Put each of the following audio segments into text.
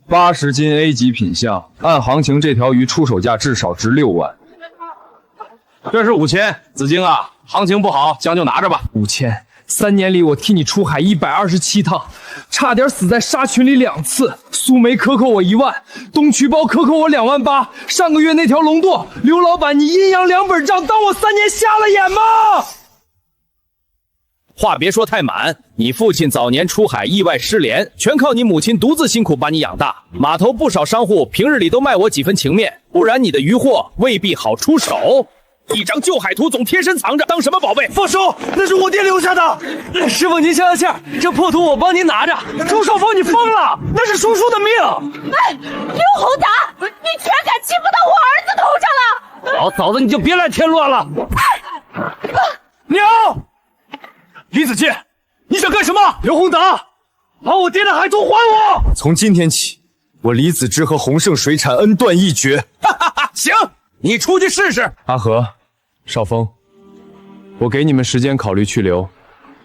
80斤 A 级品相，按行情这条鱼出手价至少值6万。这是5000，子京啊，行情不好，将就拿着吧。5000，3年里我替你出海127趟，差点死在沙群里2次。苏梅克扣我1万，东渠包克扣我2万8。上个月那条龙舵，刘老板，你阴阳2本账，当我3年瞎了眼吗？话别说太满，你父亲早年出海意外失联，全靠你母亲独自辛苦把你养大。码头不少商户平日里都卖我几分情面，不然你的渔获未必好出手。一张旧海图总贴身藏着，当什么宝贝？放手，那是我爹留下的。师傅您消消气儿，这破图我帮您拿着。周少峰，你疯了，那是叔叔的命。哎，刘宏达，你全敢欺负到我儿子头上了！老嫂子，你就别来添乱了。娘，李子健，你想干什么？刘宏达，把我爹的海图还我！从今天起，我李子之和洪盛水产恩断义绝。哈哈哈！行，你出去试试。阿和，少峰，我给你们时间考虑去留。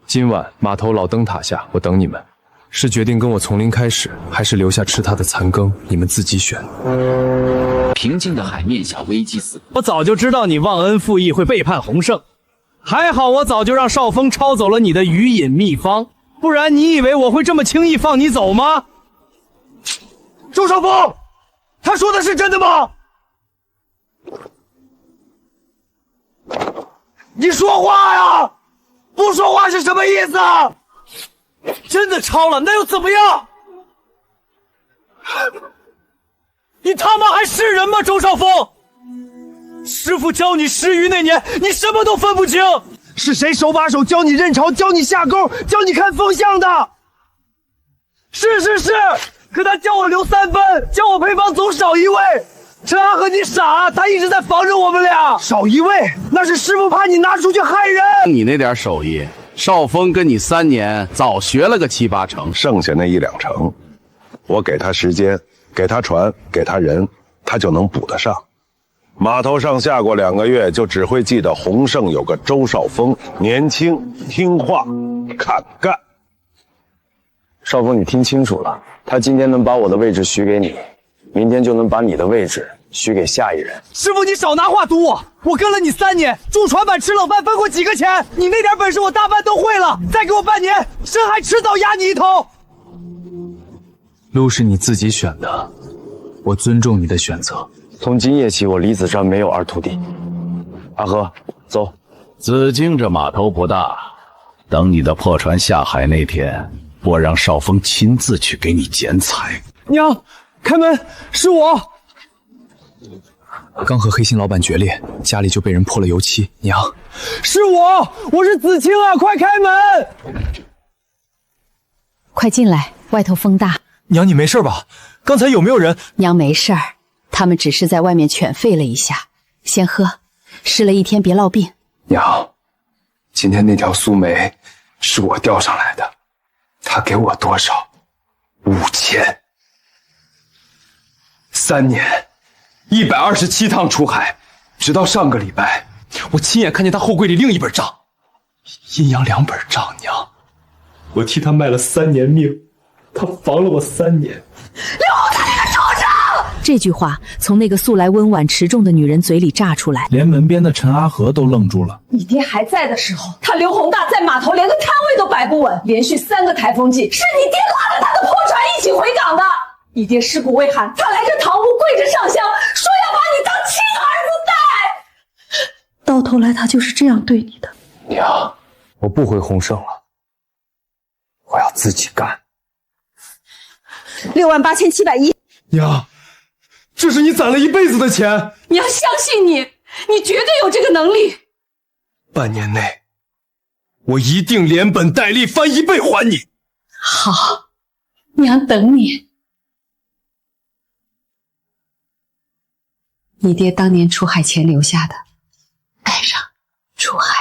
今晚码头老灯塔下，我等你们。是决定跟我从零开始，还是留下吃他的残羹？你们自己选。平静的海面下，危机四伏。我早就知道你忘恩负义会背叛洪盛，还好我早就让少峰抄走了你的鱼饮秘方，不然你以为我会这么轻易放你走吗？周少峰，他说的是真的吗？你说话呀！不说话是什么意思啊？真的抄了，那又怎么样？你他妈还是人吗，周少峰？师傅教你识鱼那年，你什么都分不清，是谁手把手教你认潮，教你下钩，教你看风向的？是，可他叫我留3分，叫我陪房总少1位。陈安和你傻，他一直在防着我们俩。少1位，那是师傅怕你拿出去害人。你那点手艺，少峰跟你3年早学了个7、8成，剩下那1、2成，我给他时间，给他船，给他人，他就能补得上。码头上下过2个月，就只会记得洪盛有个周少峰，年轻听话，肯干。少峰，你听清楚了，他今天能把我的位置许给你，明天就能把你的位置许给下一人。师傅，你少拿话堵我！我跟了你3年，住船板吃冷饭分过几个钱？你那点本事我大半都会了，再给我半年，深海迟早压你一头。路是你自己选的，我尊重你的选择。从今夜起，我李子瞻没有二徒弟。阿和，走。紫荆这码头不大，等你的破船下海那天，我让少峰亲自去给你剪彩。娘，开门，是我。刚和黑心老板决裂，家里就被人泼了油漆。娘，是我是子清啊，快开门！快进来，外头风大。娘，你没事吧？刚才有没有人？娘没事儿，他们只是在外面犬吠了一下。先喝，湿了一天别落病。娘，今天那条苏梅是我钓上来的，他给我多少？5000。3年，127趟出海，直到上个礼拜，我亲眼看见他后柜里另一本账，阴阳2本账。娘，我替他卖了3年命，他防了我3年。刘宏达，你个畜生！这句话从那个素来温婉持重的女人嘴里炸出来，连门边的陈阿和都愣住了。你爹还在的时候，他刘宏大在码头连个摊位都摆不稳，连续3个台风季，是你爹拉着他的破船一起回港的。你爹尸骨未寒，他来这堂屋跪着上香，说要把你当亲儿子待。到头来他就是这样对你的。娘，我不回洪盛了，我要自己干。68710。娘，这是你攒了一辈子的钱。娘相信你，你绝对有这个能力。半年内，我一定连本带利翻1倍还你。好，娘等你。你爹当年出海前留下的，带上，出海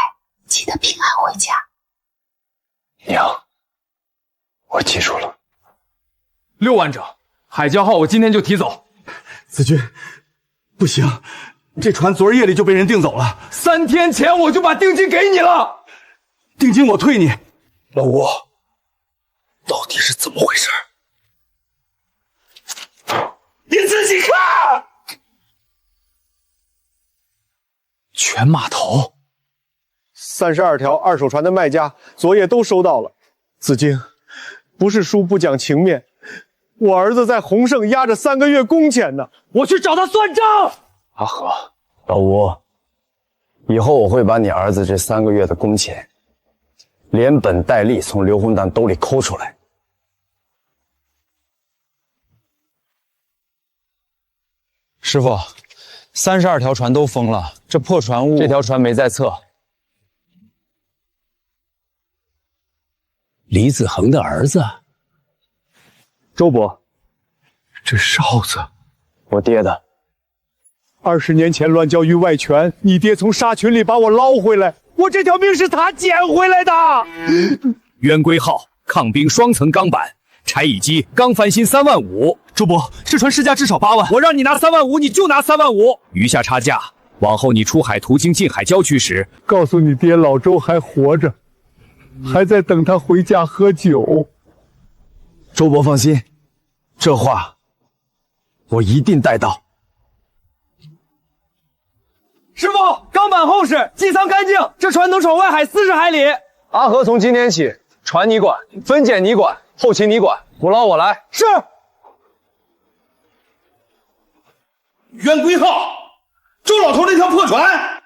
记得平安回家。娘，我记住了。6万整，海礁号我今天就提走。子君，不行，这船昨儿夜里就被人订走了。3天前我就把定金给你了，定金我退你。老吴，到底是怎么回事？泉码头。 32条二手船的卖家昨夜都收到了。子敬，不是叔不讲情面，我儿子在洪盛压着3个月工钱呢，我去找他算账。阿和，老吴，以后我会把你儿子这3个月的工钱，连本带利从刘洪丹兜里抠出来。师傅，32条船都封了，这破船坞，这条船没在册。 李子恒的儿子，周伯，这哨子，我爹的。 20年前乱交于外权，你爹从沙群里把我捞回来，我这条命是他捡回来的。圆规号抗冰双层钢板，柴乙机钢翻新3万5。周伯，这船市价至少8万，我让你拿3万5，你就拿3万5，余下差价，往后你出海途经近海郊区时，告诉你爹，老周还活着，还在等他回家喝酒。周伯放心，这话我一定带到。 师傅，钢板厚实，机舱干净，这船能闯外海40海里。阿和，从今天起，船你管，分拣你管，后勤你管，捕捞我来。是。圆规号，周老头那条破船，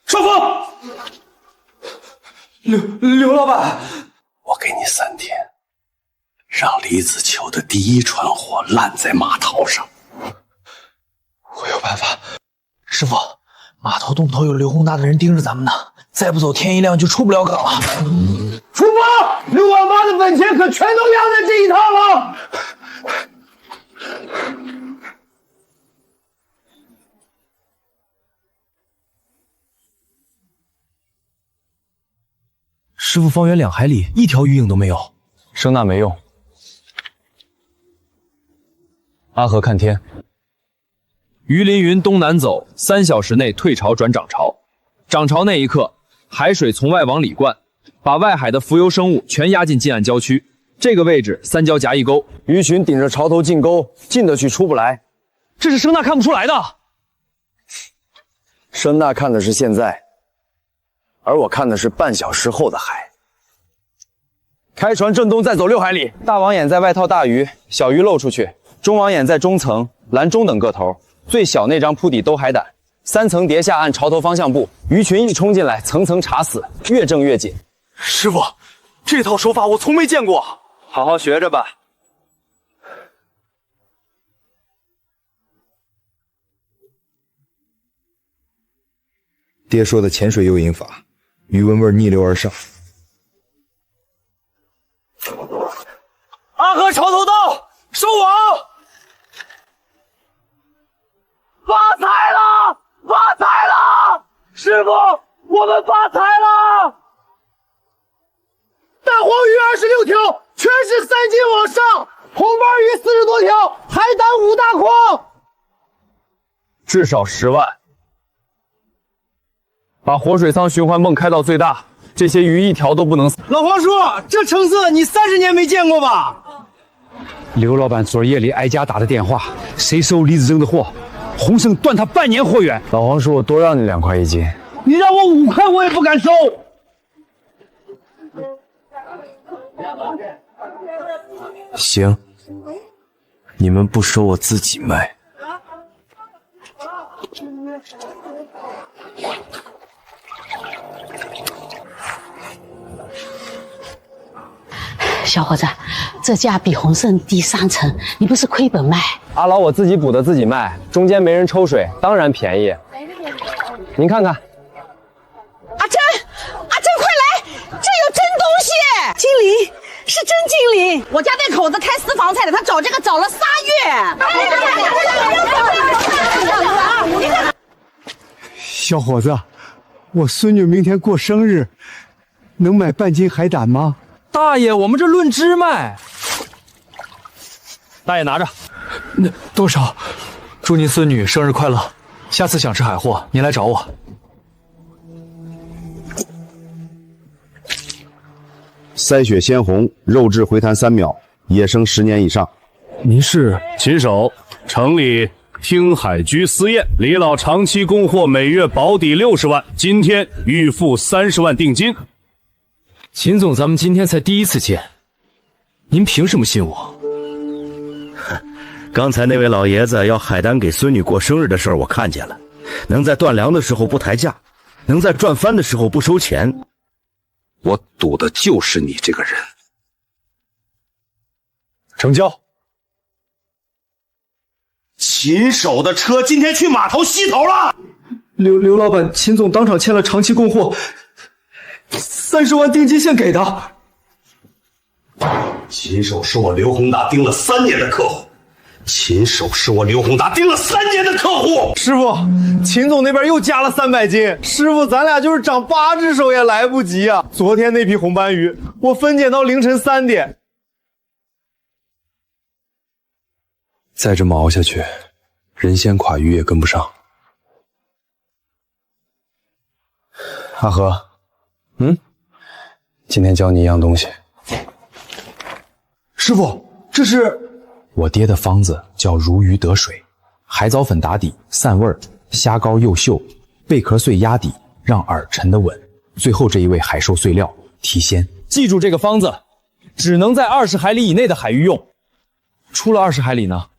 上风。刘老板，我给你3天，让李子球的第1船货烂在码头上。我有办法，师傅。 码头洞头有刘洪大的人盯着咱们呢，再不走，天一亮就出不了港了。出发！6万8的本钱可全都压在这一趟了。师傅，方圆2海里一条鱼影都没有。声呐没用。阿和看天。 鱼鳞云东南走，3小时内退潮转涨潮。涨潮那一刻，海水从外往里灌，把外海的浮游生物全压进近岸郊区。这个位置3角夹一沟，鱼群顶着潮头进沟，进得去出不来。这是声呐看不出来的。声呐看的是现在，而我看的是半小时后的海。开船正东再走6海里，大网眼在外套大鱼，小鱼露出去；中网眼在中层，蓝中等个头。 最小那张铺底兜海胆，3层叠下按潮头方向布，鱼群一冲进来，层层查死，越正越紧。师傅，这套手法我从没见过，好好学着吧。爹说的潜水诱引法，鱼闻味逆流而上。阿和潮头到，收网。 发财了！发财了！师傅，我们发财了！大黄鱼26条，全是3斤往上，红斑鱼40多条，海胆5大筐，至少10万。把活水舱循环泵开到最大，这些鱼一条都不能死。老黄叔，这成色你30年没见过吧？刘老板昨夜里挨家打的电话，谁收李子正的货？ 洪盛断他半年货源。老黄叔，我多让你2块1斤，你让我5块我也不敢收。行，你们不收我自己卖。小伙子，这价比洪盛低3成，你不是亏本卖？阿老我自己捕的自己卖，中间没人抽水，当然便宜。您看看，阿珍，快来，这有真东西！精灵，是真精灵！我家那口子开私房菜的，他找这个找了3月。小伙子，我孙女明天过生日，能买半斤海胆吗？ 大爷，我们这论只卖。大爷拿着，那多少？祝您孙女生日快乐！下次想吃海货，您来找我。腮血鲜红，肉质回弹3秒，野生10年以上。您是禽手，城里听海局私宴，李老长期供货，每月保底60万，今天预付30万定金。秦总，咱们今天才第一次见，您凭什么信我？刚才那位老爷子要海丹给孙女过生日的事儿，我看见了。能在断粮的时候不抬价，能在赚翻的时候不收钱，我赌的就是你这个人。成交。秦守的车今天去码头西头了。刘老板，秦总当场签了长期供货，30万定金现给的。秦守是我刘宏达盯了3年的客户。秦守是我刘宏达盯了3年的客户。师傅，秦总那边又加了300斤。师傅，咱俩就是长8只手也来不及啊！昨天那批红斑鱼，我分拣到凌晨3点。再这么熬下去，人先垮，鱼也跟不上。阿和，今天教你一样东西。师傅，这是我爹的方子，叫如鱼得水，海藻粉打底散味儿，虾膏诱嗅，贝壳碎压底，让饵沉得稳，最后这一味海兽碎料提鲜。记住这个方子，只能在20海里以内的海域用，出了20海里呢？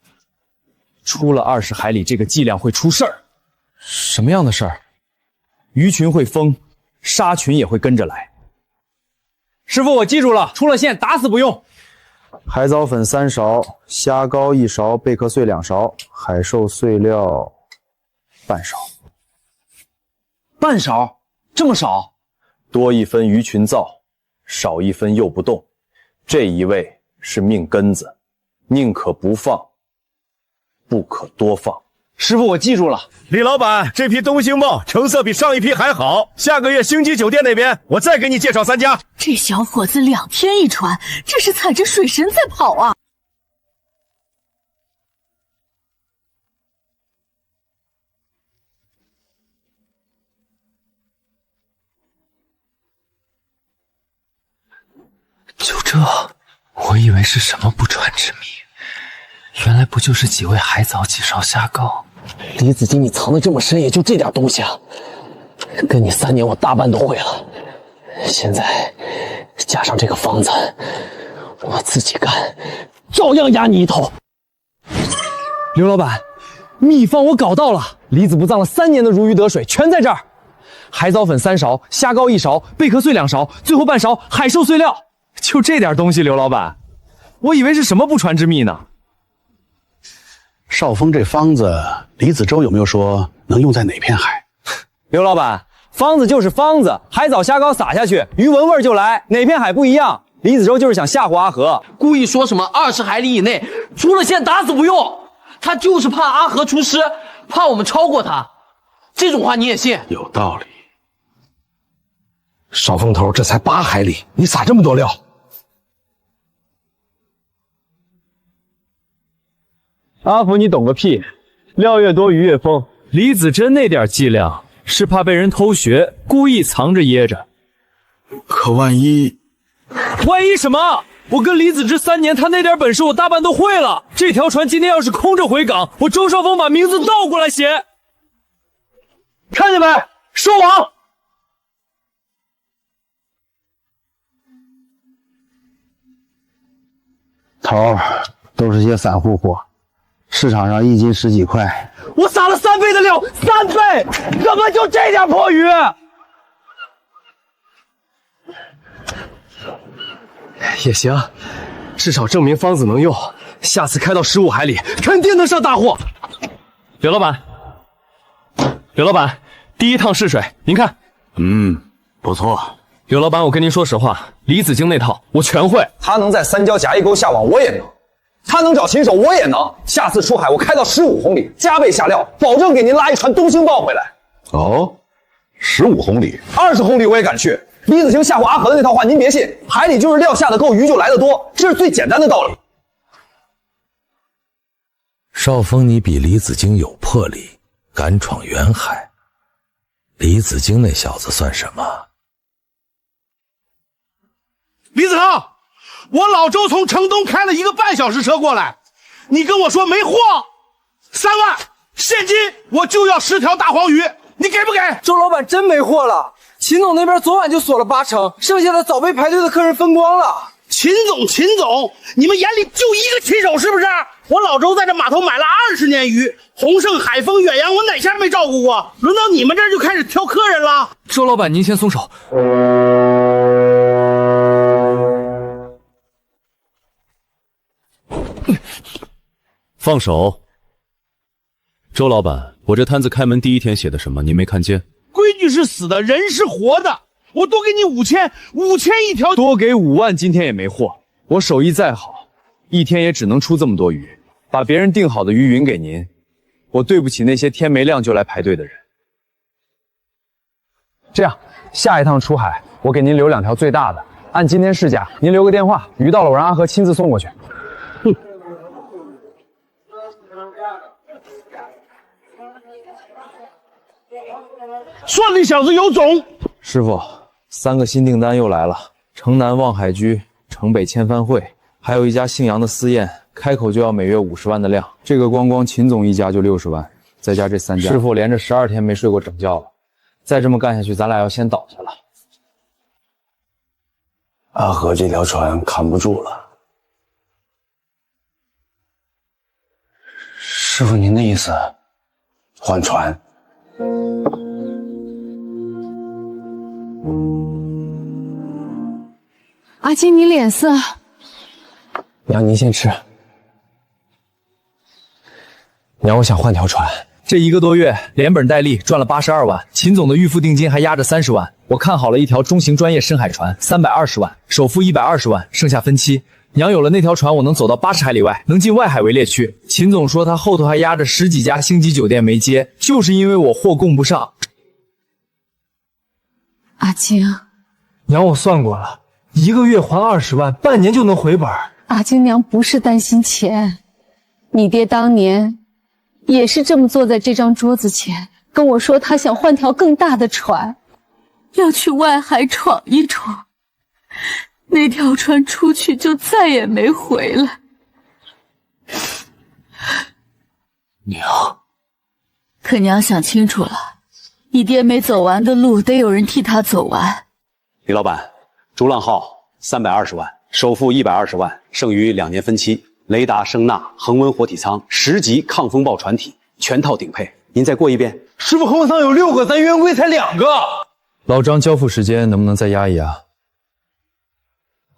出了20海里，这个剂量会出事儿。什么样的事儿？鱼群会疯，鲨群也会跟着来。师傅，我记住了，出了线打死不用。海藻粉3勺，虾膏1勺，贝壳碎2勺，海兽碎料半勺。半勺？这么少？多1分鱼群燥，少1分诱不动。这一味是命根子，宁可不放，不可多放。师傅，我记住了。李老板，这批东星鲍成色比上一批还好，下个月星级酒店那边我再给你介绍3家。这小伙子2天1船，这是踩着水神在跑啊！就这，我以为是什么不传之秘，原来不就是几味海藻几勺虾膏。李子金，你藏得这么深，也就这点东西啊！跟你3年，我大半都会了。现在加上这个方子，我自己干，照样压你一头。刘老板，秘方我搞到了，李子不藏了3年的如鱼得水全在这儿。海藻粉3勺，虾膏1勺，贝壳碎2勺，最后半勺海兽碎料。就这点东西，刘老板，我以为是什么不传之秘呢？少峰这方子，李子洲有没有说能用在哪片海？刘老板，方子就是方子，海藻虾膏撒下去，鱼闻味儿就来，哪片海不一样。李子洲就是想吓唬阿和，故意说什么20海里以内，出了线打死不用。他就是怕阿和出师，怕我们超过他。这种话你也信？有道理。少峰头，这才8海里，你撒这么多料？阿福，你懂个屁！料越多鱼越疯。李子珍那点伎俩是怕被人偷学，故意藏着掖着。可万一什么？我跟李子之3年，他那点本事我大半都会了。这条船今天要是空着回港，我周少峰把名字倒过来写。看见没？收网！头都是些散户货。市场上1斤10几块，我撒了3倍的料，3倍，根本就这点破鱼。也行，至少证明方子能用，下次开到15海里，肯定能上大货。刘老板，第1趟试水，您看。不错。刘老板，我跟您说实话，李子京那套我全会。他能在3礁夹一钩下网，我也能。他能找禽手，我也能。下次出海，我开到15公里，加倍下料，保证给您拉一船东星鲍回来。哦，15公里，20公里我也敢去。李子清吓唬阿和的那套话，您别信。海里就是料下的够，鱼就来得多，这是最简单的道理。少峰，你比李子京有魄力，敢闯远海。李子京那小子算什么？李子韬，我老周从城东开了1个半小时车过来，你跟我说没货， 3万现金，我就要10条大黄鱼，你给不给？周老板真没货了，秦总那边昨晚就锁了80%，剩下的早被排队的客人分光了。秦总，你们眼里就一个秦手是不是？我老周在这码头买了20年鱼，鸿盛、海丰、远洋，我哪家没照顾过？轮到你们这儿就开始挑客人了。周老板，您先松手。放手。周老板，我这摊子开门第一天写的什么，你没看见？规矩是死的，人是活的。我多给你5000一条，多给5万，今天也没货。我手艺再好，一天也只能出这么多鱼。把别人订好的鱼匀给您，我对不起那些天没亮就来排队的人。这样，下一趟出海，我给您留2条最大的，按今天市价，您留个电话，鱼到了我让阿和亲自送过去。算你小子有种！师傅，3个新订单又来了：城南望海居、城北千帆会，还有一家姓杨的私宴，开口就要每月50万的量。这个光秦总一家就60万，再加这3家，师傅连着12天没睡过整觉了。再这么干下去，咱俩要先倒下了。阿和这条船扛不住了。师傅，您的意思，换船？阿金，你脸色……娘，您先吃。娘，我想换条船。这1个多月连本带利赚了82万，秦总的预付定金还压着30万。我看好了一条中型专业深海船，320万，首付120万，剩下分期。娘有了那条船，我能走到80海里外，能进外海围猎区。秦总说他后头还压着10几家星级酒店没接，就是因为我货供不上。阿金，娘，我算过了，1个月还20万，半年就能回本。阿金娘不是担心钱，你爹当年也是这么坐在这张桌子前跟我说，他想换条更大的船，要去外海闯一闯。那条船出去就再也没回来。娘，可娘想清楚了，你爹没走完的路，得有人替他走完。李老板，逐浪号320万，首付120万，剩余2年分期。雷达、声纳、恒温活体舱，10级抗风暴船体，全套顶配。您再过一遍。师傅，恒温舱有6个，咱圆规才2个。老张，交付时间能不能再压一压？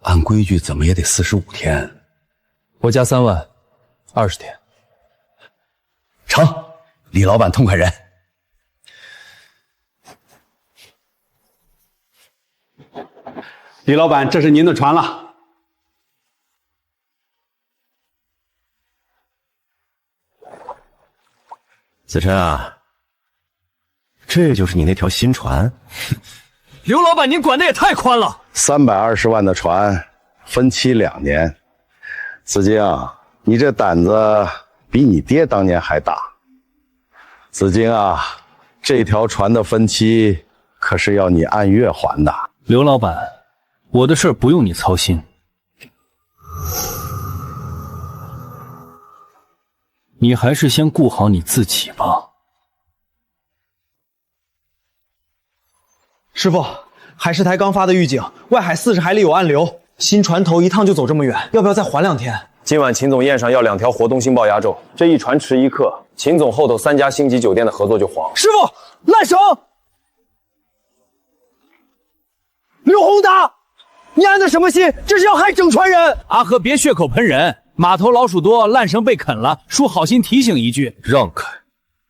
按规矩怎么也得45天。我加3万，20天。成，李老板痛快人。李老板，这是您的船了。子琛啊，这就是你那条新船。刘老板，您管的也太宽了。320万的船，分期2年。子敬，你这胆子比你爹当年还大。子敬啊，这条船的分期可是要你按月还的。刘老板，我的事不用你操心。你还是先顾好你自己吧。师傅，海事台刚发的预警，外海40海里有暗流，新船头一趟就走这么远，要不要再缓2天？今晚秦总宴上要2条活动性爆压轴，这一船迟1刻，秦总后头3家星级酒店的合作就黄。师傅，烂绳！刘宏达，你安的什么心？这是要害整船人！阿和，别血口喷人。码头老鼠多，烂绳被啃了。叔好心提醒一句，让开。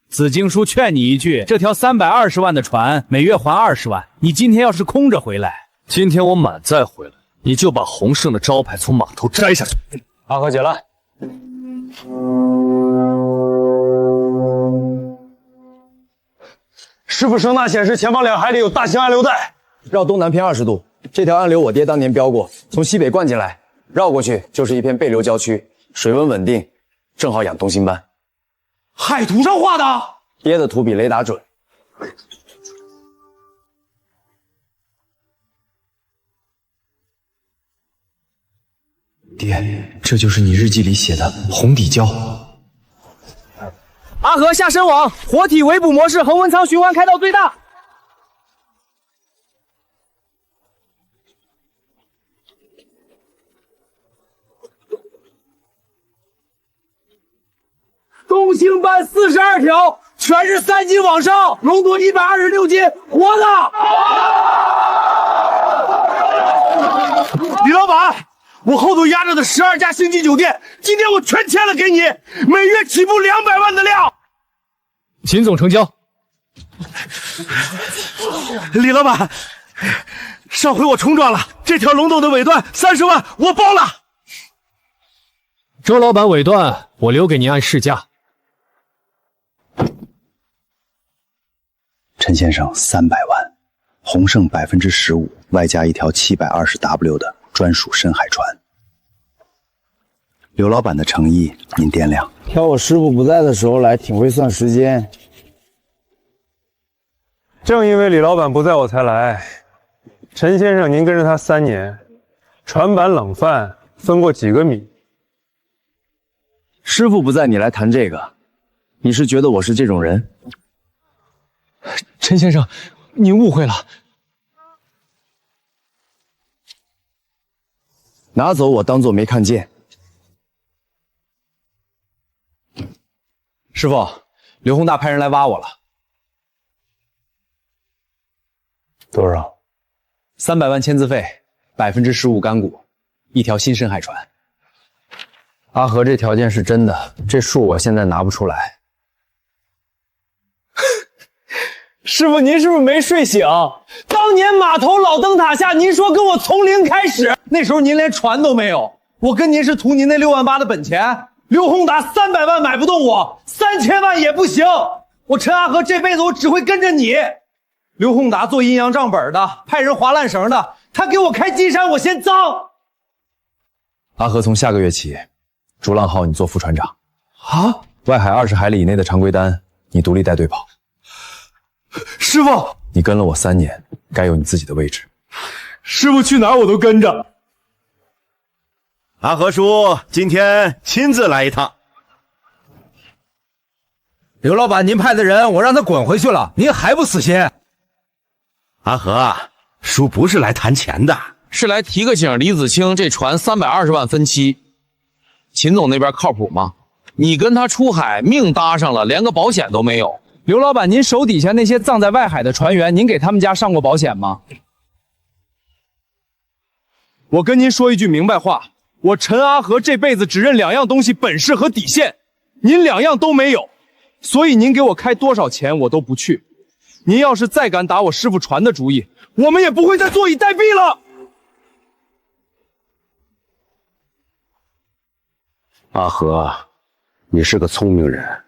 紫荆叔劝你一句，这条320万的船，每月还20万。你今天要是空着回来，今天我满载回来，你就把鸿盛的招牌从码头摘下去。阿和姐来。师傅，声纳显示前方2海里有大型暗流带，绕东南偏20度。这条暗流我爹当年标过，从西北灌进来，绕过去就是一片背流郊区，水温稳定，正好养东星斑。海图上画的？爹的图比雷达准。爹，这就是你日记里写的红底礁。阿和下身网，活体围捕模式，恒温舱循环开到最大。东星班42条，全是3级往上，龙多126斤，活的。李老板，我后头压着的12家星级酒店，今天我全签了给你，每月起步200万的量。秦总成交。李老板，上回我冲撞了，这条龙洞的尾段30万我包了。周老板尾段我留给您按市价。陈先生300万，鸿盛15%，外加一条720W 的专属深海船。刘老板的诚意，您掂量。挑我师傅不在的时候来，挺会算时间。正因为李老板不在我才来。陈先生，您跟着他3年，船板冷饭分过几个米？师傅不在，你来谈这个，你是觉得我是这种人？陈先生，您误会了。拿走我当做没看见。师傅，刘宏大派人来挖我了。多少？300万签字费，15%干股，一条新深海船。阿和这条件是真的，这数我现在拿不出来。师傅，您是不是没睡醒？当年码头老灯塔下，您说跟我从零开始，那时候您连船都没有，我跟您是图您那6万8的本钱。刘宏达300万买不动我，3000万也不行。我陈阿和这辈子我只会跟着你。刘宏达做阴阳账本的，派人划烂绳的，他给我开金山，我嫌脏。阿和从下个月起，逐浪号你做副船长。啊？外海20海里以内的常规单，你独立带队跑。师傅，你跟了我3年，该有你自己的位置。师傅去哪儿我都跟着。阿和叔今天亲自来一趟。刘老板，您派的人我让他滚回去了，您还不死心？阿和，叔不是来谈钱的，是来提个醒。李子清这船320万分期，秦总那边靠谱吗？你跟他出海命搭上了，连个保险都没有。刘老板，您手底下那些葬在外海的船员，您给他们家上过保险吗？我跟您说一句明白话，我陈阿和这辈子只认2样东西，本事和底线，您2样都没有，所以您给我开多少钱我都不去。您要是再敢打我师傅船的主意，我们也不会再坐以待毙了。阿和，你是个聪明人，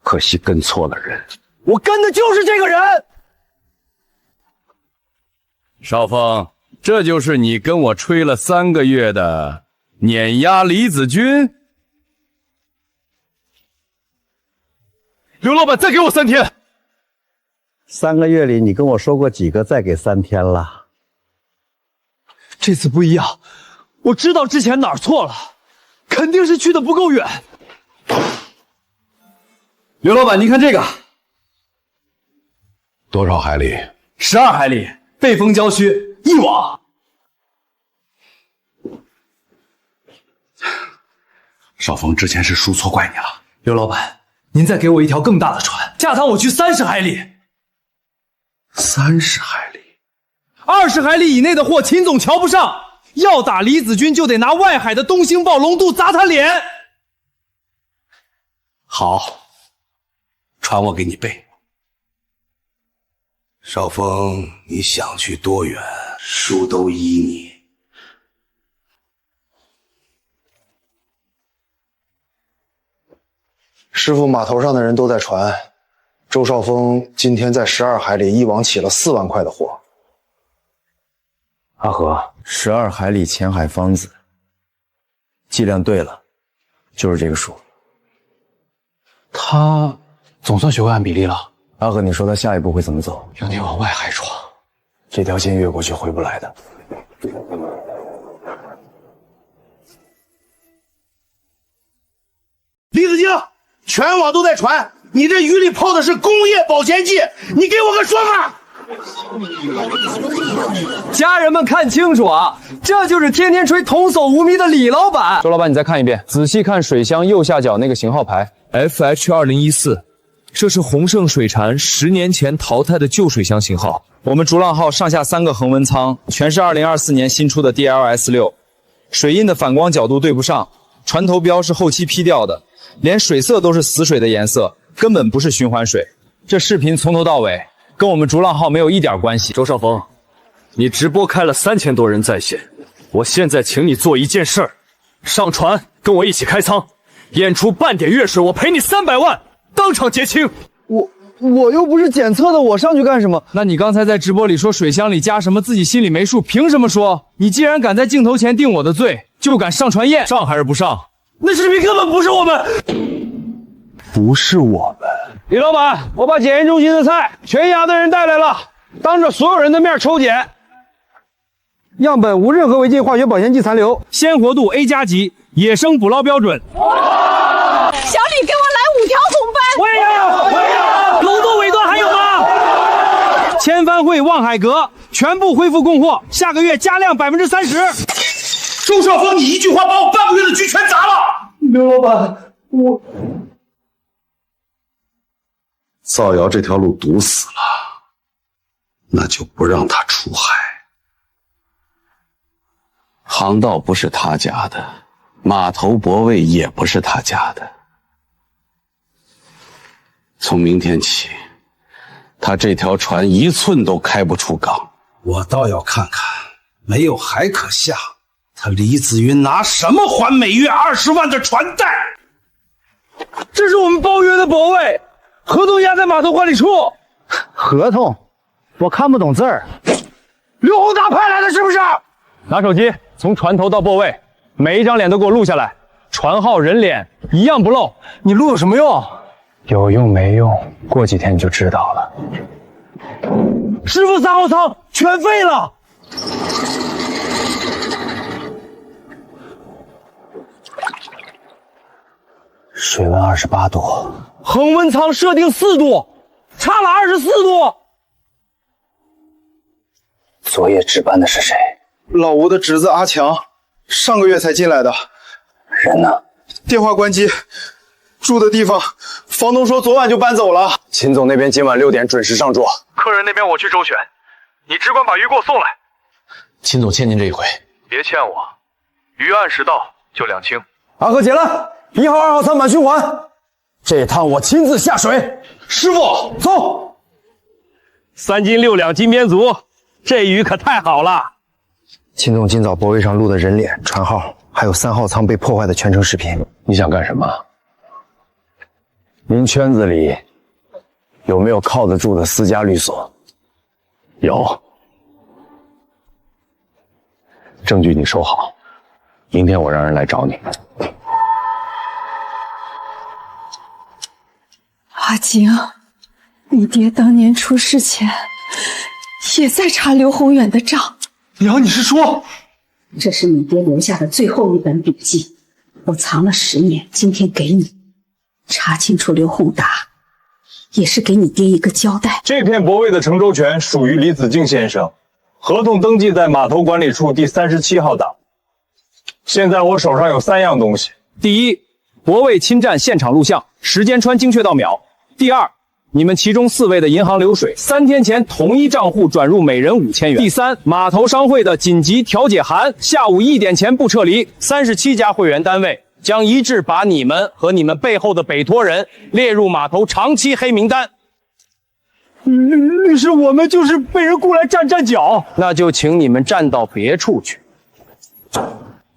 可惜跟错了人。我跟的就是这个人。少峰，这就是你跟我吹了3个月的碾压李子君？刘老板，再给我3天。3个月里，你跟我说过几个再给3天了？这次不一样，我知道之前哪儿错了，肯定是去的不够远。刘老板，您看这个，多少海里？12海里，背风郊区，一网。少峰之前是叔错怪你了。刘老板，您再给我一条更大的船，下趟我去30海里。30海里，20海里以内的货，秦总瞧不上。要打李子君，就得拿外海的东星豹龙肚砸他脸。好，船我给你备。少峰，你想去多远，叔都依你。师傅码头上的人都在传，周少峰今天在12海里一网起了4万块的货。阿和，12海里浅海方子，计量对了，就是这个数。他总算学会按比例了。阿和，你说他下一步会怎么走？让你往外海闯，这条线越过去回不来的。李子清，全网都在传，你这鱼里泡的是工业保鲜剂，你给我个说法！家人们看清楚啊，这就是天天吹童叟无名的李老板。周老板，你再看一遍，仔细看水箱右下角那个型号牌 FH2014，这是鸿盛水产10年前淘汰的旧水箱型号。我们逐浪号上下3个恒温舱，全是2024年新出的 DLS6，水印的反光角度对不上，船头标是后期批掉的，连水色都是死水的颜色，根本不是循环水。这视频从头到尾跟我们逐浪号没有一点关系。周少峰，你直播开了3000多人在线，我现在请你做一件事儿，上船跟我一起开仓，验出半点月水，我赔你300万，当场结清。我又不是检测的，我上去干什么？那你刚才在直播里说水箱里加什么，自己心里没数，凭什么说？你既然敢在镜头前定我的罪，就敢上船验，上还是不上？那视频根本不是我们，不是我们。李老板，我把检验中心的菜全衙的人带来了，当着所有人的面抽检，样本无任何违禁化学保鲜剂残留，鲜活度 A+ 级，野生捕捞标准。小李，给我来5条红斑。我也要，龙洞尾段还有吗？千帆汇、望海阁全部恢复供货，下个月加量30%。周少峰，你一句话把我半个月的局全砸了。刘老板，我造谣这条路堵死了，那就不让他出海。航道不是他家的，码头泊位也不是他家的。从明天起，他这条船1寸都开不出港。我倒要看看，没有海可下，他李子云拿什么还每月20万的船贷？这是我们包约的泊位，合同压在码头管理处。合同？我看不懂字儿。刘宏达派来的是不是？拿手机从船头到泊位，每一张脸都给我录下来，船号人脸一样不漏。你录有什么用？有用没用？过几天你就知道了。师傅3号舱全废了。水温28度，恒温舱设定4度，差了24度。昨夜值班的是谁？老吴的侄子阿强，上个月才进来的。人呢？电话关机，住的地方，房东说昨晚就搬走了。秦总那边今晚6点准时上桌。客人那边我去周旋，你只管把鱼给我送来。秦总欠您这一回，别欠我，鱼按时到就2清。阿和结了，1号、2号舱满循环。这趟我亲自下水。师傅，走。3斤6两金边足，这鱼可太好了。秦总今早泊位上录的人脸、船号，还有3号舱被破坏的全程视频。你想干什么？您圈子里有没有靠得住的私家律所？有。证据你收好，明天我让人来找你。阿景，你爹当年出事前也在查刘宏远的账。娘，你是说？这是你爹留下的最后一本笔记，我藏了10年，今天给你。查清楚刘宏达，也是给你爹一个交代。这片泊位的承舟权属于李子敬先生，合同登记在码头管理处第37号档。现在我手上有3样东西：第一，泊位侵占现场录像，时间穿精确到秒；第二，你们其中4位的银行流水3天前同一账户转入每人5000元；第三，码头商会的紧急调解函，下午1点前不撤离，37家会员单位将一致把你们和你们背后的委托人列入码头长期黑名单。律师，我们就是被人雇来站脚，那就请你们站到别处去。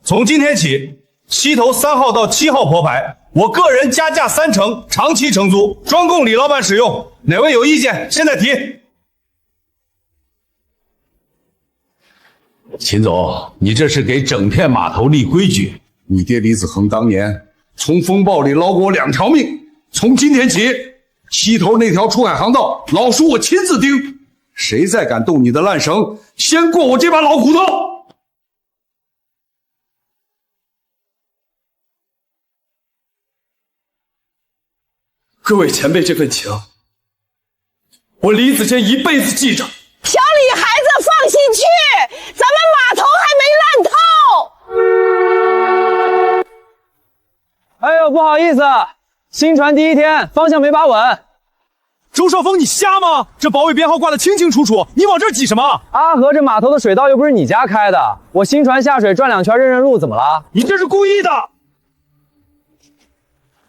从今天起，西头3号到7号泊排，我个人加价3成，长期承租，专供李老板使用。哪位有意见？现在提。秦总，你这是给整片码头立规矩。你爹李子恒当年从风暴里捞过我2条命，从今天起，西头那条出海航道，老叔我亲自盯，谁再敢动你的烂绳，先过我这把老骨头。各位前辈这份情，我李子坚一辈子记着。小李孩子放心去，咱们码头还没烂透。哎呦，不好意思，新船第一天方向没把稳。周少峰，你瞎吗？这保卫编号挂得清清楚楚，你往这儿挤什么？阿和，这码头的水道又不是你家开的，我新船下水转2圈认认路，怎么了？你这是故意的！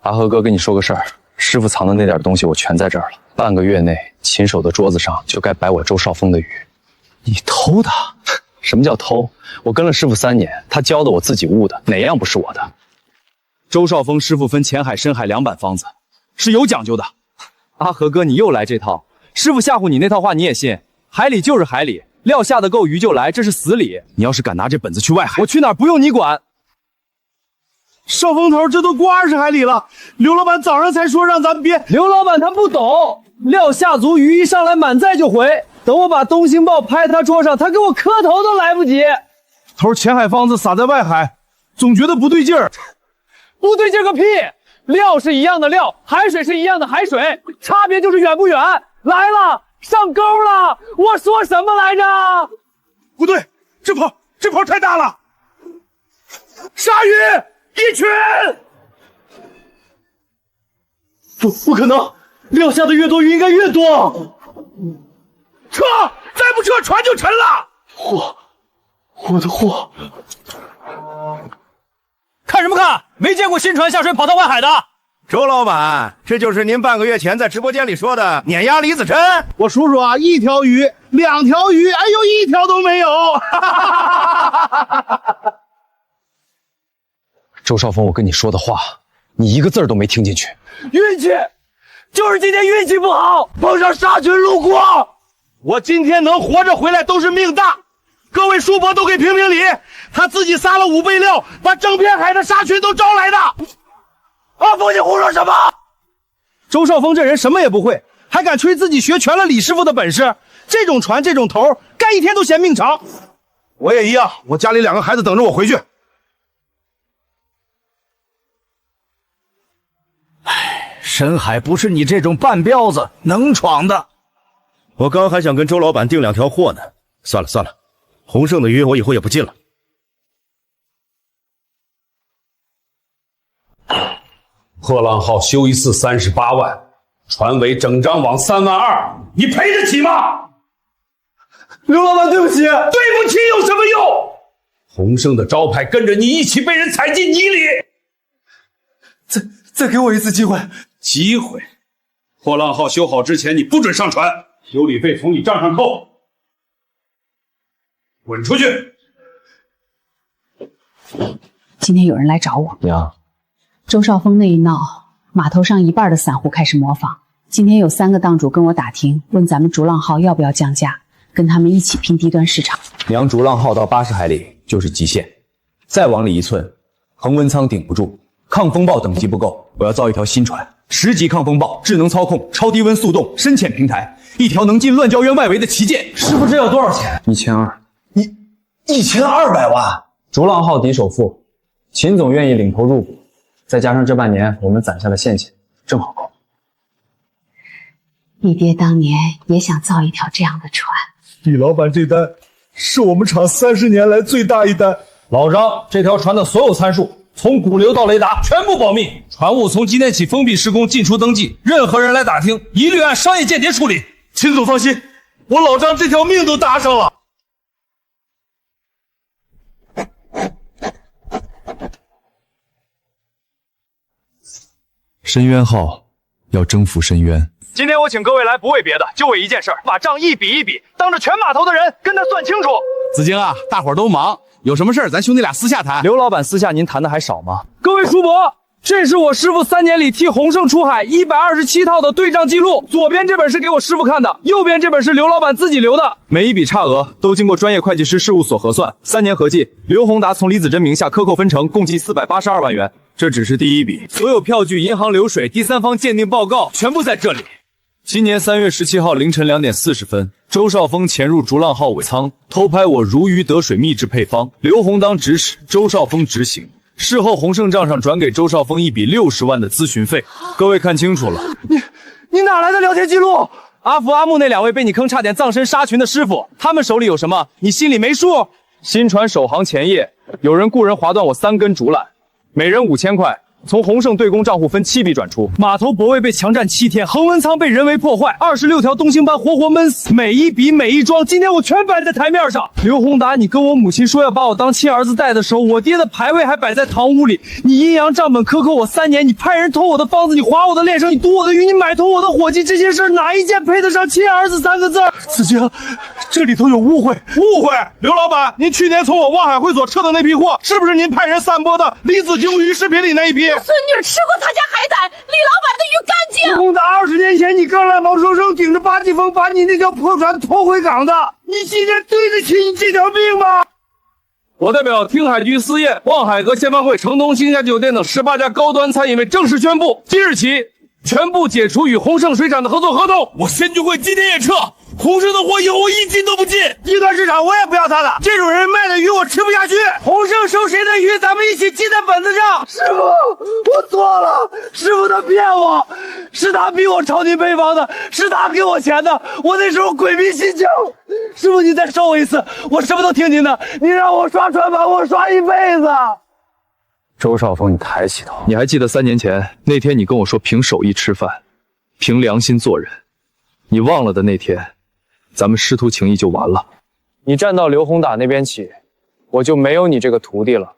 阿和哥，跟你说个事儿，师傅藏的那点东西我全在这儿了。半个月内，秦守的桌子上就该摆我周少峰的鱼。你偷的？什么叫偷？我跟了师傅3年，他教的我自己悟的，哪样不是我的？周少峰师傅分浅海、深海2版方子，是有讲究的。阿和哥，你又来这套，师傅吓唬你那套话你也信？海里就是海里，料下的够鱼就来，这是死理。你要是敢拿这本子去外海，我去哪儿不用你管。少峰头，这都过20海里了，刘老板早上才说让咱们别。刘老板他不懂，料下足，鱼一上来满载就回。等我把东星报拍他桌上，他给我磕头都来不及。头，浅海方子撒在外海，总觉得不对劲儿。不对劲儿个屁！料是一样的料，海水是一样的海水，差别就是远不远。来了，上钩了！我说什么来着？不对，这泡太大了。鲨鱼一群！不可能，料下的越多鱼应该越多。撤！再不撤，船就沉了。我的货！看什么看？没见过新船下水跑到外海的。周老板，这就是您半个月前在直播间里说的碾压李子琛。我数数啊，1条鱼，2条鱼，哎呦，1条都没有。周少峰，我跟你说的话，你一个字都没听进去。运气，就是今天运气不好，碰上鲨群路过。我今天能活着回来都是命大。各位叔伯都给评评理，他自己撒了5倍料，把整片海的鲨群都招来的。阿峰，你胡说什么？周少峰这人什么也不会，还敢吹自己学全了李师傅的本事。这种船，这种头，干1天都嫌命长。我也一样，我家里2个孩子等着我回去。深海不是你这种半彪子能闯的。我刚还想跟周老板订2条货呢，算了，洪盛的鱼我以后也不进了。破浪号修一次38万，船尾整张网3万2，你赔得起吗？刘老板，对不起，对不起有什么用？洪盛的招牌跟着你一起被人踩进泥里。再给我一次机会。机会？破浪号修好之前你不准上船，修理费从你账上扣。滚出去！今天有人来找我。娘，周少峰那一闹，码头上1半的散户开始模仿。今天有3个档主跟我打听，问咱们逐浪号要不要降价，跟他们一起拼低端市场。娘，逐浪号到80海里就是极限，再往里1寸，恒温舱顶不住，抗风暴等级不够，我要造一条新船，10级抗风暴，智能操控，超低温速冻，深潜平台，一条能进乱礁渊外围的旗舰。师傅，这要多少钱？1200。你1200万？逐浪号抵首付，秦总愿意领头入股，再加上这半年我们攒下的现钱，正好够。你爹当年也想造一条这样的船。李老板这单是我们厂30年来最大一单。老张，这条船的所有参数，从鼓流到雷达全部保密，船务从今天起封闭施工，进出登记，任何人来打听，一律按商业间谍处理。秦总放心，我老张这条命都搭上了。深渊号要征服深渊。今天我请各位来，不为别的，就为一件事儿，把账一笔一笔，当着全码头的人跟他算清楚。子京啊，大伙儿都忙，有什么事儿咱兄弟俩私下谈。刘老板私下您谈的还少吗？各位叔伯，这是我师傅3年里替洪盛出海127套的对账记录，左边这本是给我师傅看的，右边这本是刘老板自己留的，每一笔差额都经过专业会计师事务所核算，3年合计，刘宏达从李子珍名下克扣分成共计482万元。这只是第一笔，所有票据、银行流水、第三方鉴定报告全部在这里。今年3月17号凌晨2点40分，周少峰潜入逐浪号尾舱，偷拍我如鱼得水秘制配方，刘洪当指使，周少峰执行。事后洪胜账上转给周少峰1笔60万的咨询费，各位看清楚了。你哪来的聊天记录？阿福、阿木那2位被你坑差点葬身杀群的师傅，他们手里有什么？你心里没数？新传首航前夜，有人雇人划断我3根竹篮，每人5000块。从洪胜对公账户分7笔转出，码头泊位被强占7天，恒温舱被人为破坏，26条东星斑活活闷死，每一笔每一桩，今天我全摆在台面上。刘宏达，你跟我母亲说要把我当亲儿子带的时候，我爹的牌位还摆在堂屋里，你阴阳账本克扣我3年，你派人偷我的方子，你划我的练生，你赌我的鱼，你买通我的伙计，这些事哪一件配得上亲儿子3个字？子敬，这里头有误会。误会？刘老板，您去年从我望海会所撤的那批货，是不是您派人散播的李子敬鱼食品里那一批？孙女吃过他家海胆，李老板的鱼干净。洪达，20年前你刚来毛书生，顶着8级风把你那条破船拖回港的，你今天对得起你这条命吗？我代表听海局私宴、望海阁签饭会、城东星家酒店等18家高端餐饮为正式宣布，即日起全部解除与洪胜水产的合作合同。我仙居会今天也撤，洪胜的货以后我1斤都不进。低端市场我也不要他的，这种人卖的鱼我吃不下去。洪胜收谁的鱼，咱们一起记在本子上。师傅，我错了，师傅他骗我，是他逼我抄您配方的，是他给我钱的，我那时候鬼迷心窍。师傅，你再收我一次，我什么都听您的，你让我刷船把我刷一辈子。周少峰，你抬起头！你还记得3年前那天你跟我说凭手艺吃饭，凭良心做人，你忘了的那天，咱们师徒情谊就完了。你站到刘宏达那边起，我就没有你这个徒弟了。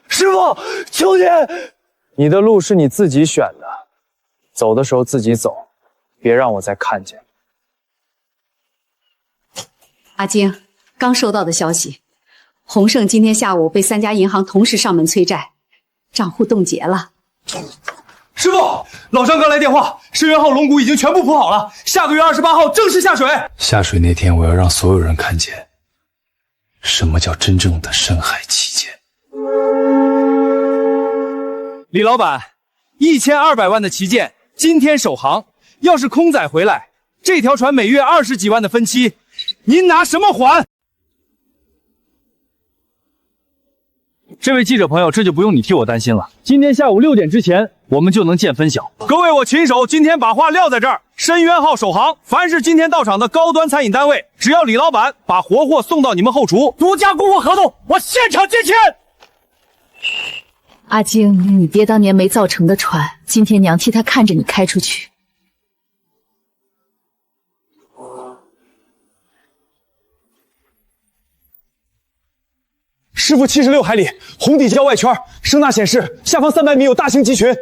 师傅，求您！你的路是你自己选的，走的时候自己走，别让我再看见。阿晶，刚收到的消息，洪胜今天下午被3家银行同时上门催债。账户冻结了。师傅，老张刚来电话，深渊号龙骨已经全部铺好了，下个月28号正式下水。下水那天，我要让所有人看见什么叫真正的深海旗舰。李老板，1200万的旗舰今天首航，要是空载回来，这条船每月20几万的分期，您拿什么还？这位记者朋友，这就不用你替我担心了。今天下午6点之前，我们就能见分晓。各位，我秦守今天把话撂在这儿：深渊号首航，凡是今天到场的高端餐饮单位，只要李老板把活货送到你们后厨，独家供货合同，我现场接签。阿晶，你爹当年没造成的船，今天娘替他看着你开出去。师傅，76海里，红底胶外圈，声呐显示下方300米有大型集群。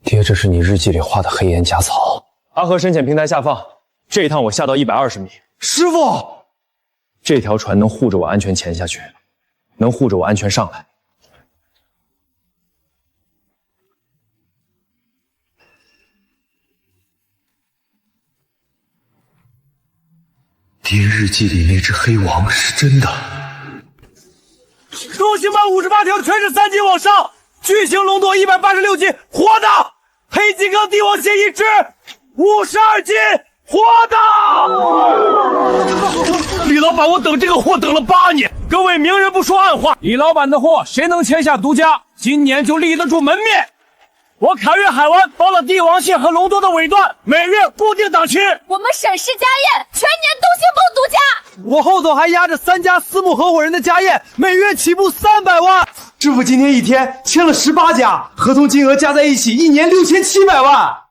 爹，这是你日记里画的黑岩夹草。阿河深潜平台下放，这一趟我下到120米。师傅，这条船能护着我安全潜下去，能护着我安全上来。爹日记里那只黑王是真的。东星斑58条全是3级往上，巨型龙舵186斤，活的；黑金刚帝王蟹1只，52斤，活的。李老板，我等这个货等了8年。各位明人不说暗话，李老板的货谁能签下独家，今年就立得住门面。我凯悦海湾包了帝王蟹和龙舵的尾段，每月固定档期。我们沈氏家宴全年东星梦独家。我后头还压着3家私募合伙人的家宴，每月起步300万。师傅今天一天签了18家，合同金额加在一起1年6700万。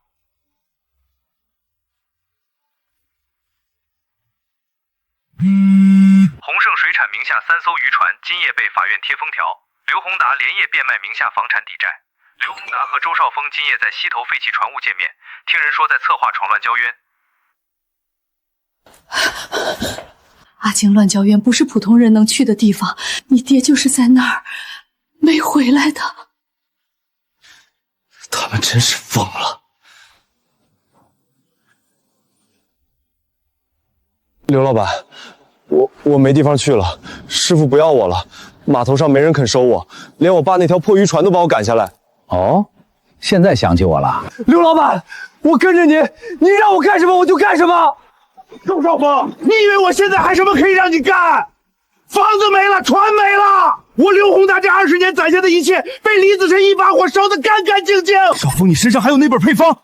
洪盛水产名下3艘渔船今夜被法院贴封条，刘宏达连夜变卖名下房产抵债。刘宏达和周少峰今夜在西头废弃船坞见面，听人说在策划闯乱礁渊。阿晶，乱礁渊不是普通人能去的地方，你爹就是在那儿没回来的。他们真是疯了。刘老板，我没地方去了，师傅不要我了，码头上没人肯收我，连我爸那条破渔船都把我赶下来。哦，现在想起我了。刘老板，我跟着您，您让我干什么我就干什么。周少峰，你以为我现在还什么可以让你干？房子没了，船没了，我刘宏达这20年攒下的一切，被李子辰一把火烧得干干净净。少峰，你身上还有那本配方，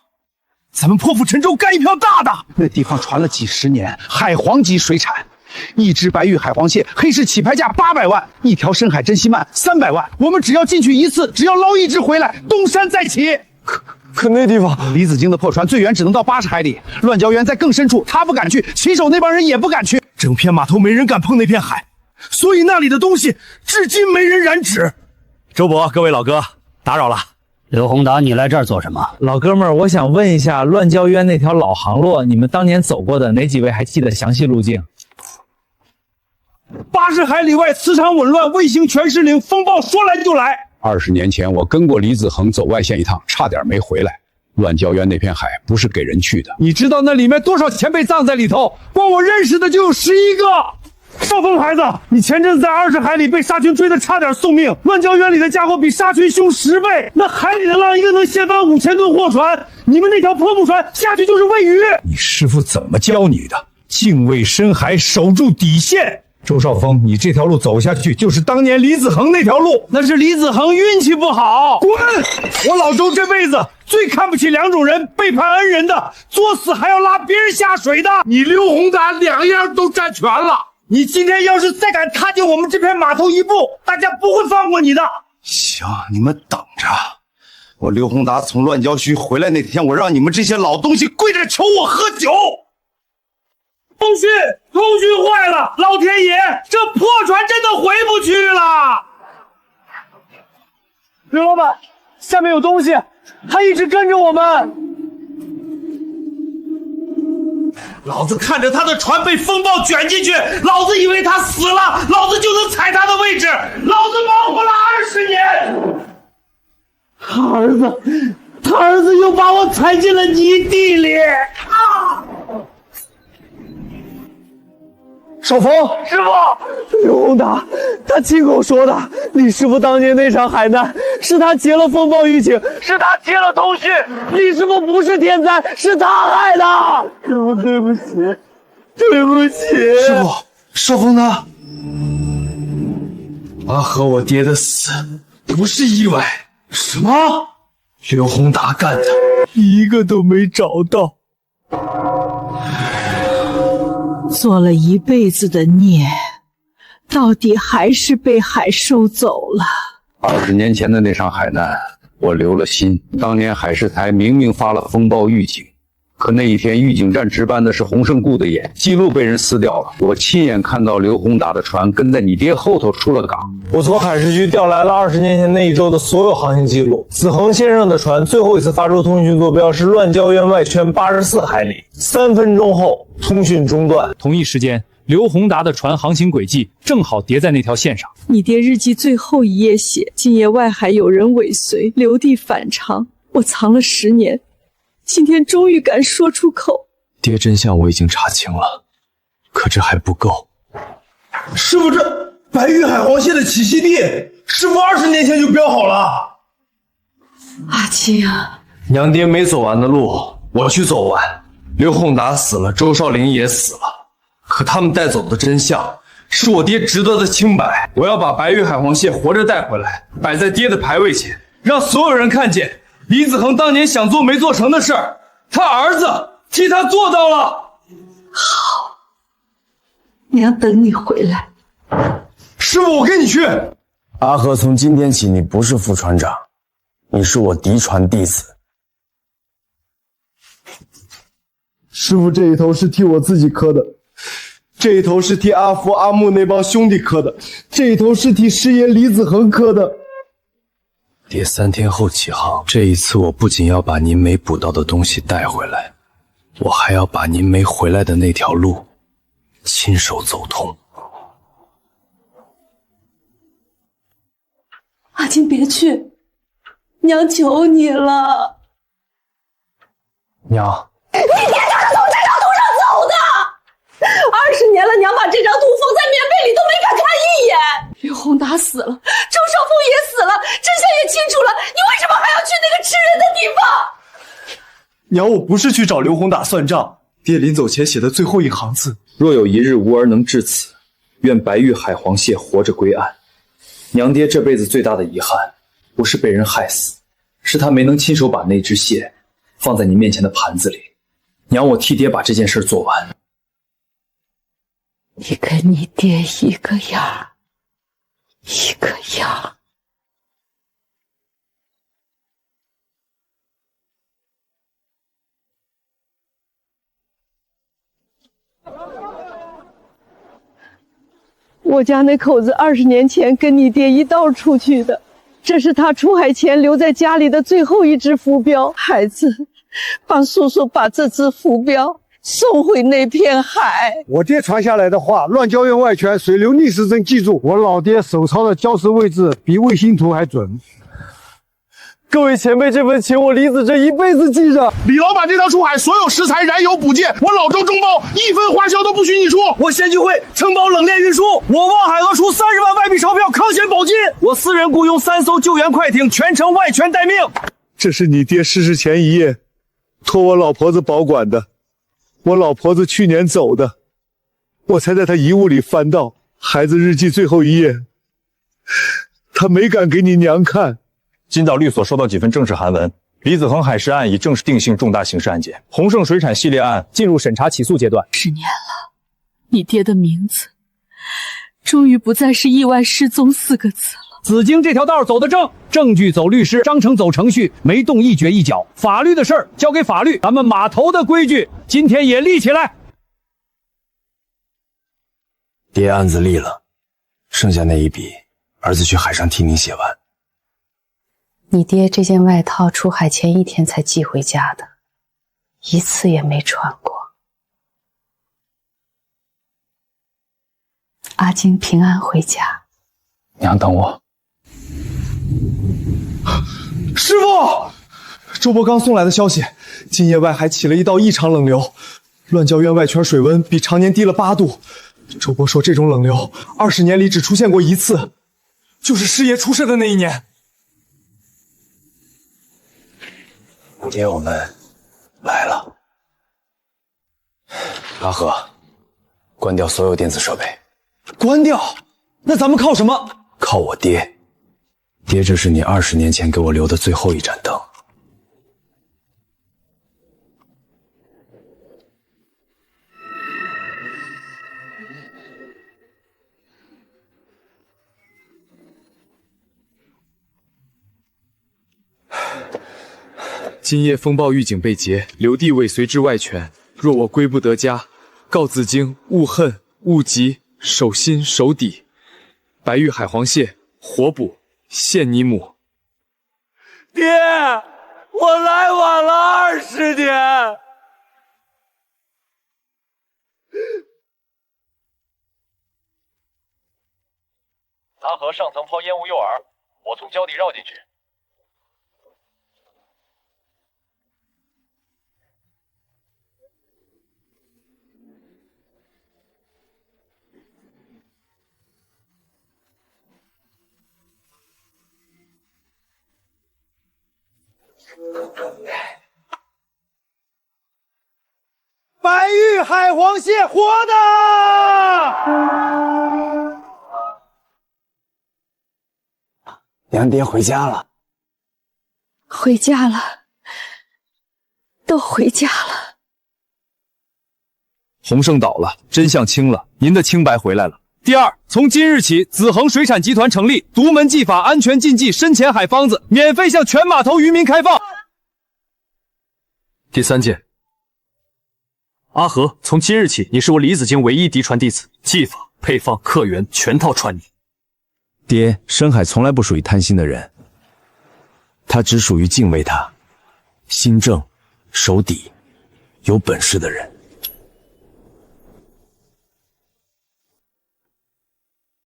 咱们破釜沉舟，干一票大的。那地方传了几十年，海皇级水产，一只白玉海皇蟹黑市起拍价800万，一条深海珍稀鳗300万。我们只要进去一次，只要捞一只回来，东山再起。可那地方，李子京的破船最远只能到80海里，乱礁渊在更深处，他不敢去，骑手那帮人也不敢去，整片码头没人敢碰那片海，所以那里的东西至今没人染指。周伯，各位老哥，打扰了。刘宏达，你来这儿做什么？老哥们儿，我想问一下，乱礁渊那条老航路，你们当年走过的，哪几位还记得详细路径？80海里外，磁场紊乱，卫星全失灵，风暴说来就来。20年前，我跟过李子恒走外线一趟，差点没回来。乱礁渊那片海不是给人去的。你知道那里面多少钱被葬在里头？光我认识的就有11个。少峰孩子，你前阵子在20海里被沙群追得差点送命，乱礁渊里的家伙比沙群凶10倍，那海里的浪一个能掀翻5000吨货船，你们那条破木船下去就是喂鱼。你师傅怎么教你的？敬畏深海，守住底线。周少峰，你这条路走下去，就是当年李子恒那条路。那是李子恒运气不好。滚！我老周这辈子最看不起2种人：背叛恩人的，作死还要拉别人下水的。你刘宏达2样都占全了。你今天要是再敢踏进我们这片码头一步，大家不会放过你的。行，你们等着，我刘宏达从乱礁墟回来那天，我让你们这些老东西跪着求我喝酒。通讯坏了，老天爷，这破船真的回不去了。刘老板，下面有东西，他一直跟着我们。老子看着他的船被风暴卷进去，老子以为他死了，老子就能踩他的位置，老子忙活了20年。他儿子又把我踩进了泥地里。少峰，师傅，刘宏达，他亲口说的，李师傅当年那场海难是他劫了风暴预警，是他劫了通讯，李师傅不是天灾，是他害的。师傅，对不起，对不起。师傅，少峰呢？阿和我爹的死不是意外。什么？刘宏达干的，一个都没找到。做了一辈子的孽，到底还是被海收走了。20年前的那场海难，我留了心。当年海事台明明发了风暴预警，可那一天预警站值班的是洪胜固的眼，记录被人撕掉了。我亲眼看到刘宏达的船跟在你爹后头出了港。我从海事局调来了20年前那一周的所有航行记录。子恒先生的船最后一次发出通讯坐标是乱礁渊外圈84海里，3分钟后通讯中断。同一时间，刘宏达的船航行轨迹正好叠在那条线上。你爹日记最后一页写，今夜外海有人尾随，留地反常。我藏了10年，今天终于敢说出口。爹，真相我已经查清了，可这还不够。师傅，这白玉海皇蟹的栖息地，师傅20年前就标好了。阿青啊，娘爹没走完的路，我去走完。刘宏达死了，周少林也死了，可他们带走的真相是我爹值得的清白。我要把白玉海皇蟹活着带回来，摆在爹的牌位前，让所有人看见李子恒当年想做没做成的事儿，他儿子替他做到了。好，娘等你回来。师傅，我跟你去。阿和，从今天起，你不是副船长，你是我嫡传弟子。师傅，这一头是替我自己磕的，这一头是替阿福阿木那帮兄弟磕的，这一头是替师爷李子恒磕的。爹3天后起航，这一次我不仅要把您没捕到的东西带回来，我还要把您没回来的那条路亲手走通。阿金，别去，娘求你了。娘，你爹就是从这张图上走的，20年了，娘把这张图封在棉被里都没敢看一眼。刘宏达死了，周少峰也死了，真相也清楚了，你为什么还要去那个吃人的地方？娘，我不是去找刘宏达算账，爹临走前写的最后一行字：若有一日吾儿能至此，愿白玉海皇蟹活着归岸。娘爹这辈子最大的遗憾，不是被人害死，是他没能亲手把那只蟹放在你面前的盘子里。娘，我替爹把这件事做完。你跟你爹一个样，一个样。我家那口子20年前跟你爹一道出去的，这是他出海前留在家里的最后一只浮标。孩子，帮叔叔把这只浮标送回那片海。我爹传下来的话，乱胶院外圈水流逆时针记住，我老爹手抄的礁石位置比卫星图还准。各位前辈，这份情我李子这一辈子记着。李老板这趟出海，所有食材、燃油、补件，我老周中包，一分花销都不许你出。我先去会承包冷链运输，我望海河出30万外币钞票，康险保金。我私人雇佣3艘救援快艇，全程外权待命。这是你爹逝世前一夜托我老婆子保管的，我老婆子去年走的，我才在她遗物里翻到孩子日记最后一页，她没敢给你娘看。今早律所收到几份正式函文，李子恒海尸案已正式定性重大刑事案件，鸿盛水产系列案进入审查起诉阶段。10年了，你爹的名字终于不再是意外失踪4个字了。紫荆这条道走得正，证据走律师，章程走程序，没动一蹶一脚。法律的事儿交给法律，咱们码头的规矩今天也立起来。爹案子立了，剩下那一笔，儿子去海上替您写完。你爹这件外套出海前1天才寄回家的，一次也没穿过。阿金平安回家。娘等我。师傅，周伯刚送来的消息，今夜外海起了一道异常冷流，乱礁院外圈水温比常年低了8度。周伯说，这种冷流20年里只出现过1次，就是师爷出事的那一年。爹，我们来了。阿和，关掉所有电子设备。关掉？那咱们靠什么？靠我爹。爹，这是你20年前给我留的最后一盏灯。今夜风暴预警被劫，留地未遂之外权。若我归不得家，告子荆勿恨勿急，守心守底。白玉海皇蟹活捕，献你母。爹，我来晚了20年。阿和上层抛烟雾诱饵，我从礁底绕进去。白玉海皇蟹活的！娘爹回家了。回家了，都回家了。洪盛倒了，真相清了，您的清白回来了。第二，从今日起，子恒水产集团成立，独门技法，安全禁忌，深潜海方子，免费向全码头渔民开放。第3件，阿和，从今日起，你是我李子荆唯一嫡传弟子，技法、配方、客源全套传你。爹，深海从来不属于贪心的人，他只属于敬畏他、心正、手底、有本事的人。